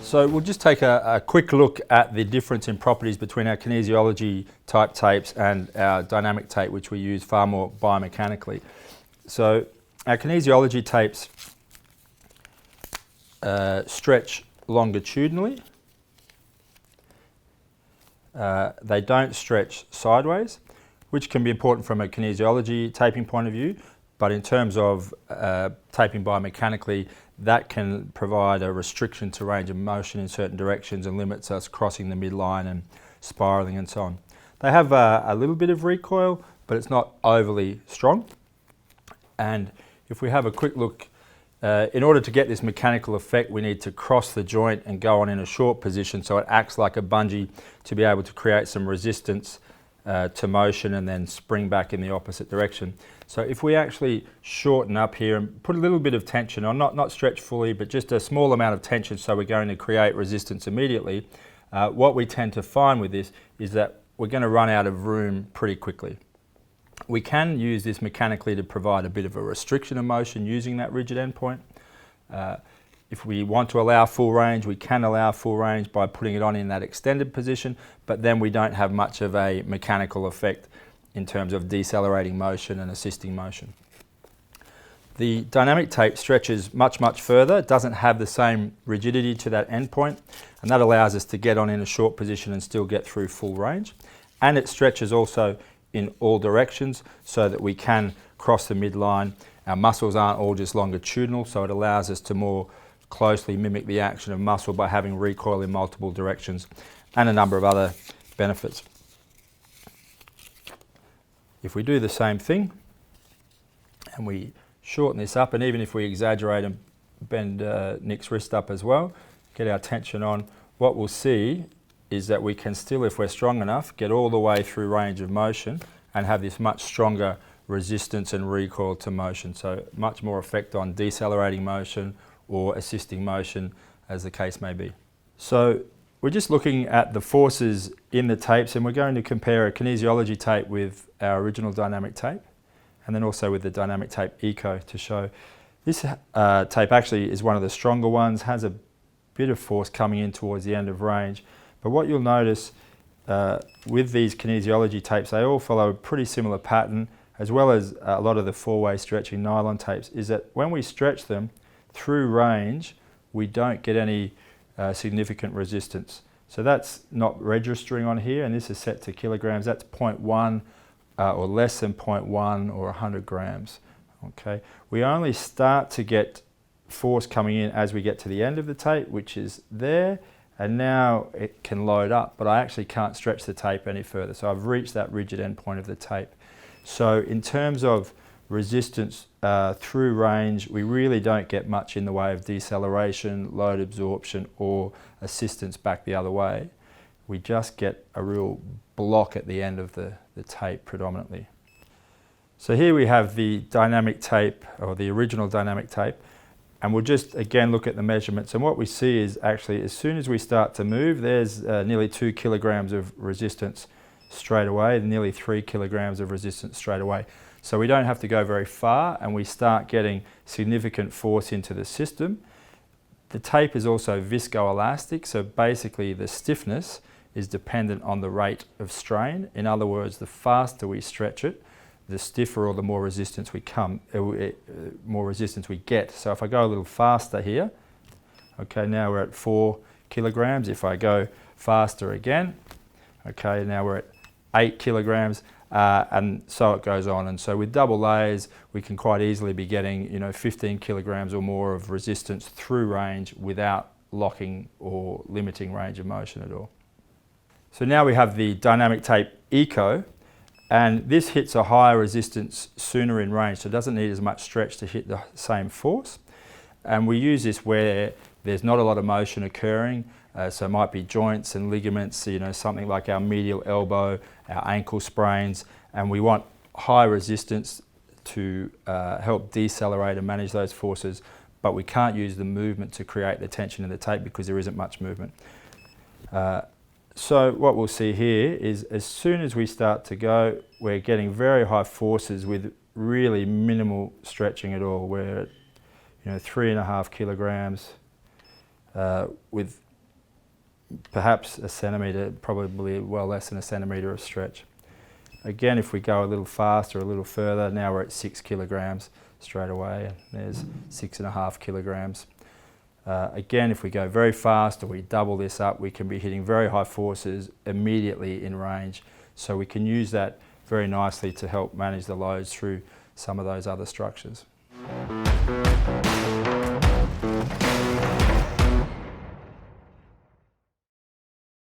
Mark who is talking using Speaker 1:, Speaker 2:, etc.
Speaker 1: So we'll just take a quick look at the difference in properties between our kinesiology type tapes and our dynamic tape, which we use far more biomechanically. So our kinesiology tapes stretch longitudinally. They don't stretch sideways, which can be important from a kinesiology taping point of view, but in terms of taping biomechanically, that can provide a restriction to range of motion in certain directions and limits us crossing the midline and spiralling and so on. They have a little bit of recoil, but it's not overly strong. And if we have a quick look, in order to get this mechanical effect, we need to cross the joint and go on in a short position so it acts like a bungee to be able to create some resistance to motion and then spring back in the opposite direction. So if we actually shorten up here and put a little bit of tension on, not stretch fully, but just a small amount of tension so we're going to create resistance immediately, what we tend to find with this is that we're going to run out of room pretty quickly. We can use this mechanically to provide a bit of a restriction of motion using that rigid endpoint. If we want to allow full range, we can allow full range by putting it on in that extended position, but then we don't have much of a mechanical effect in terms of decelerating motion and assisting motion. The dynamic tape stretches much further. It doesn't have the same rigidity to that endpoint, and that allows us to get on in a short position and still get through full range. And it stretches also in all directions so that we can cross the midline. Our muscles aren't all just longitudinal, so it allows us to more closely mimic the action of muscle by having recoil in multiple directions and a number of other benefits. If we do the same thing and we shorten this up, and even if we exaggerate and bend Nick's wrist up as well, get our tension on, what we'll see is that we can still, if we're strong enough, get all the way through range of motion and have this much stronger resistance and recoil to motion. So much more effect on decelerating motion or assisting motion, as the case may be. So we're just looking at the forces in the tapes, and we're going to compare a kinesiology tape with our original dynamic tape, and then also with the dynamic tape Eco to show. This tape actually is one of the stronger ones, has a bit of force coming in towards the end of range. But what you'll notice with these kinesiology tapes, they all follow a pretty similar pattern, as well as a lot of the four-way stretching nylon tapes, is that when we stretch them through range, we don't get any significant resistance. So that's not registering on here, and this is set to kilograms. That's 0.1 or less than 0.1 or 100 grams. Okay, we only start to get force coming in as we get to the end of the tape, which is there, and now it can load up, but I actually can't stretch the tape any further. So I've reached that rigid endpoint of the tape. So in terms of resistance through range, we really don't get much in the way of deceleration, load absorption, or assistance back the other way. We just get a real block at the end of the tape predominantly. So here we have the dynamic tape, or the original dynamic tape, and we'll just again look at the measurements, and what we see is actually as soon as we start to move, there's nearly 2 kilograms of resistance straight away, nearly 3 kilograms of resistance straight away. So we don't have to go very far, and we start getting significant force into the system. The tape is also viscoelastic, so basically the stiffness is dependent on the rate of strain. In other words, the faster we stretch it, the stiffer or the more resistance we get. So if I go a little faster here, okay, now we're at 4 kilograms. If I go faster again, okay, now we're at 8 kilograms, and so it goes on. And so with double layers, we can quite easily be getting 15 kilograms or more of resistance through range without locking or limiting range of motion at all. So now we have the dynamic tape Eco, and this hits a higher resistance sooner in range, so it doesn't need as much stretch to hit the same force. And we use this where there's not a lot of motion occurring, so it might be joints and ligaments, something like our medial elbow, our ankle sprains, and we want high resistance to help decelerate and manage those forces, but we can't use the movement to create the tension in the tape because there isn't much movement. So what we'll see here is as soon as we start to go, we're getting very high forces with really minimal stretching at all. We're at 3.5 kilograms with perhaps a centimetre, probably well less than a centimetre of stretch. Again, if we go a little faster, a little further, now we're at 6 kilograms straight away, and there's 6.5 kilograms. Again, if we go very fast or we double this up, we can be hitting very high forces immediately in range. So we can use that very nicely to help manage the loads through some of those other structures.